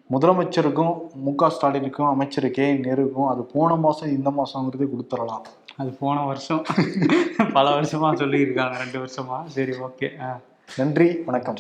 Speaker 1: முதலமைச்சருக்கும் மு.க. ஸ்டாலினுக்கும் அமைச்சர் கே.நேருக்கும் அது போன மாசம் இந்த மாசங்கிறது கொடுத்துடலாம்.
Speaker 2: அது போன வருஷம் பல வருஷமா சொல்லியிருக்காங்க, 2 வருஷமா. சரி, ஓகே.
Speaker 1: நன்றி, வணக்கம்.